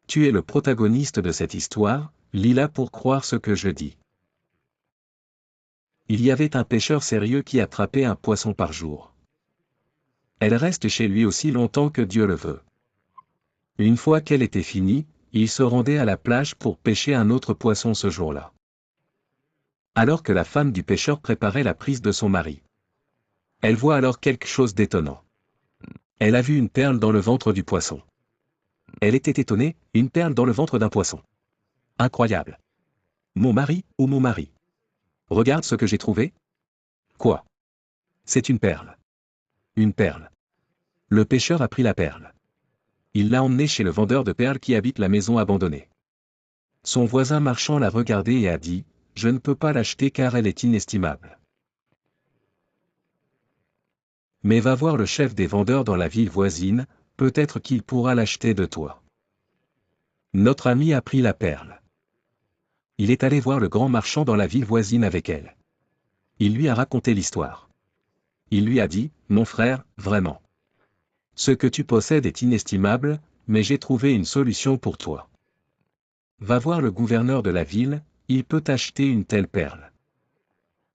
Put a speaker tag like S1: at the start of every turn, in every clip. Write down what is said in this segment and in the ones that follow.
S1: Tu es le protagoniste de cette histoire, lis-la pour croire ce que je dis. Il y avait un pêcheur sérieux qui attrapait un poisson par jour. Elle reste chez lui aussi longtemps que Dieu le veut. Une fois qu'elle était finie, il se rendait à la plage pour pêcher un autre poisson ce jour-là. Alors que la femme du pêcheur préparait la prise de son mari. Elle voit alors quelque chose d'étonnant. Elle a vu une perle dans le ventre du poisson. Elle était étonnée, une perle dans le ventre d'un poisson. Incroyable. Mon mari, ou mon mari. Regarde ce que j'ai trouvé. Quoi? C'est une perle. Une perle. Le pêcheur a pris la perle. Il l'a emmenée chez le vendeur de perles qui habite la maison abandonnée. Son voisin marchand l'a regardée et a dit, « Je ne peux pas l'acheter car elle est inestimable. » Mais va voir le chef des vendeurs dans la ville voisine, peut-être qu'il pourra l'acheter de toi. Notre ami a pris la perle. Il est allé voir le grand marchand dans la ville voisine avec elle. Il lui a raconté l'histoire. Il lui a dit, « Mon frère, vraiment. Ce que tu possèdes est inestimable, mais j'ai trouvé une solution pour toi. Va voir le gouverneur de la ville, il peut t'acheter une telle perle. »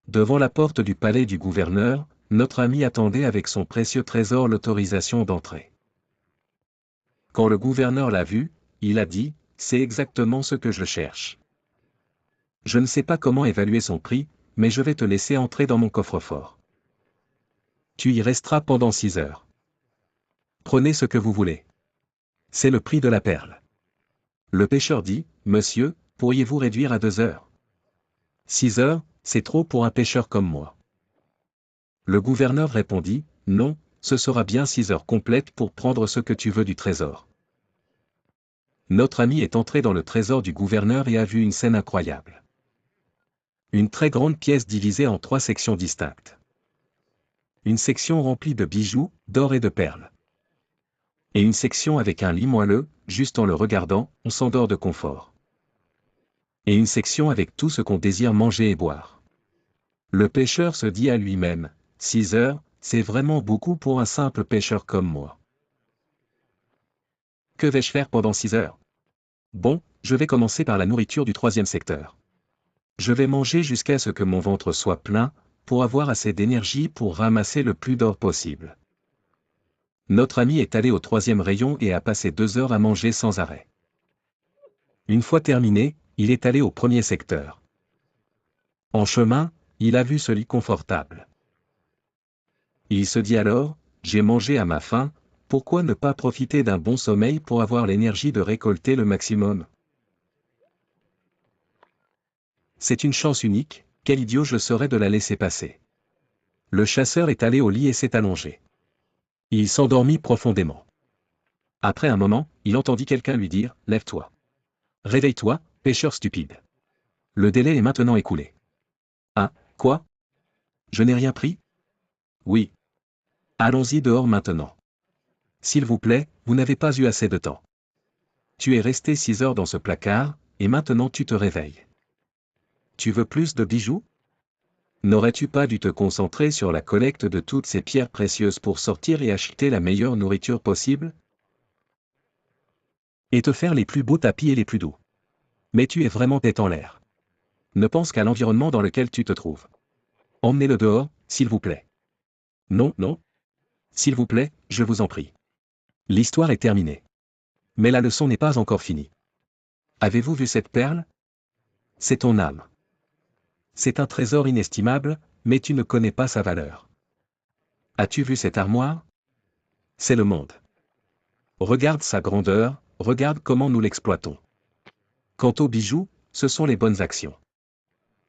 S1: Devant la porte du palais du gouverneur, notre ami attendait avec son précieux trésor l'autorisation d'entrer. Quand le gouverneur l'a vu, il a dit, « C'est exactement ce que je cherche. Je ne sais pas comment évaluer son prix, mais je vais te laisser entrer dans mon coffre-fort. Tu y resteras pendant 6 heures. Prenez ce que vous voulez. C'est le prix de la perle. » Le pêcheur dit, « Monsieur, pourriez-vous réduire à 2 heures? 6 heures, c'est trop pour un pêcheur comme moi. » Le gouverneur répondit, « Non, ce sera bien 6 heures complètes pour prendre ce que tu veux du trésor. » Notre ami est entré dans le trésor du gouverneur et a vu une scène incroyable. Une très grande pièce divisée en 3 sections distinctes. Une section remplie de bijoux, d'or et de perles. Et une section avec un lit moelleux, juste en le regardant, on s'endort de confort. Et une section avec tout ce qu'on désire manger et boire. Le pêcheur se dit à lui-même, « 6 heures, c'est vraiment beaucoup pour un simple pêcheur comme moi. Que vais-je faire pendant 6 heures? Bon, je vais commencer par la nourriture du 3e secteur. Je vais manger jusqu'à ce que mon ventre soit plein, pour avoir assez d'énergie pour ramasser le plus d'or possible. » Notre ami est allé au 3e rayon et a passé 2 heures à manger sans arrêt. Une fois terminé, il est allé au 1er secteur. En chemin, il a vu ce lit confortable. Il se dit alors, « J'ai mangé à ma faim, pourquoi ne pas profiter d'un bon sommeil pour avoir l'énergie de récolter le maximum? C'est une chance unique, quel idiot je serais de la laisser passer. » Le chasseur est allé au lit et s'est allongé. Il s'endormit profondément. Après un moment, il entendit quelqu'un lui dire, « Lève-toi. Réveille-toi, pêcheur stupide. Le délai est maintenant écoulé. » Ah, quoi? Je n'ai rien pris? Oui. Allons-y dehors maintenant. S'il vous plaît, vous n'avez pas eu assez de temps. Tu es resté 6 heures dans ce placard, et maintenant tu te réveilles. Tu veux plus de bijoux? N'aurais-tu pas dû te concentrer sur la collecte de toutes ces pierres précieuses pour sortir et acheter la meilleure nourriture possible? Et te faire les plus beaux tapis et les plus doux. Mais tu es vraiment tête en l'air. Ne pense qu'à l'environnement dans lequel tu te trouves. Emmenez-le dehors, s'il vous plaît. Non, non. S'il vous plaît, je vous en prie. L'histoire est terminée. Mais la leçon n'est pas encore finie. Avez-vous vu cette perle? C'est ton âme. C'est un trésor inestimable, mais tu ne connais pas sa valeur. As-tu vu cette armoire? C'est le monde. Regarde sa grandeur, regarde comment nous l'exploitons. Quant aux bijoux, ce sont les bonnes actions.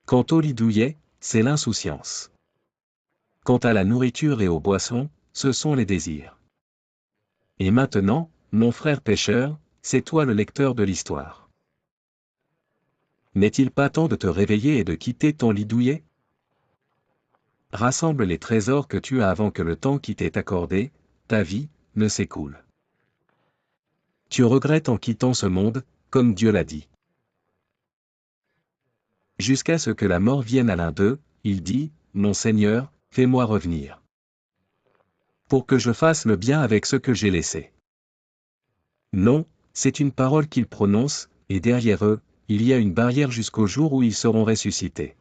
S1: Quant au lit douillet, c'est l'insouciance. Quant à la nourriture et aux boissons, ce sont les désirs. Et maintenant, mon frère pêcheur, c'est toi le lecteur de l'histoire. N'est-il pas temps de te réveiller et de quitter ton lit douillet? Rassemble les trésors que tu as avant que le temps qui t'est accordé, ta vie, ne s'écoule. Tu regrettes en quittant ce monde, comme Dieu l'a dit. Jusqu'à ce que la mort vienne à l'un d'eux, il dit, « Mon Seigneur, fais-moi revenir. Pour que je fasse le bien avec ce que j'ai laissé. » Non, C'est une parole qu'ils prononcent, et derrière eux, il y a une barrière jusqu'au jour où ils seront ressuscités.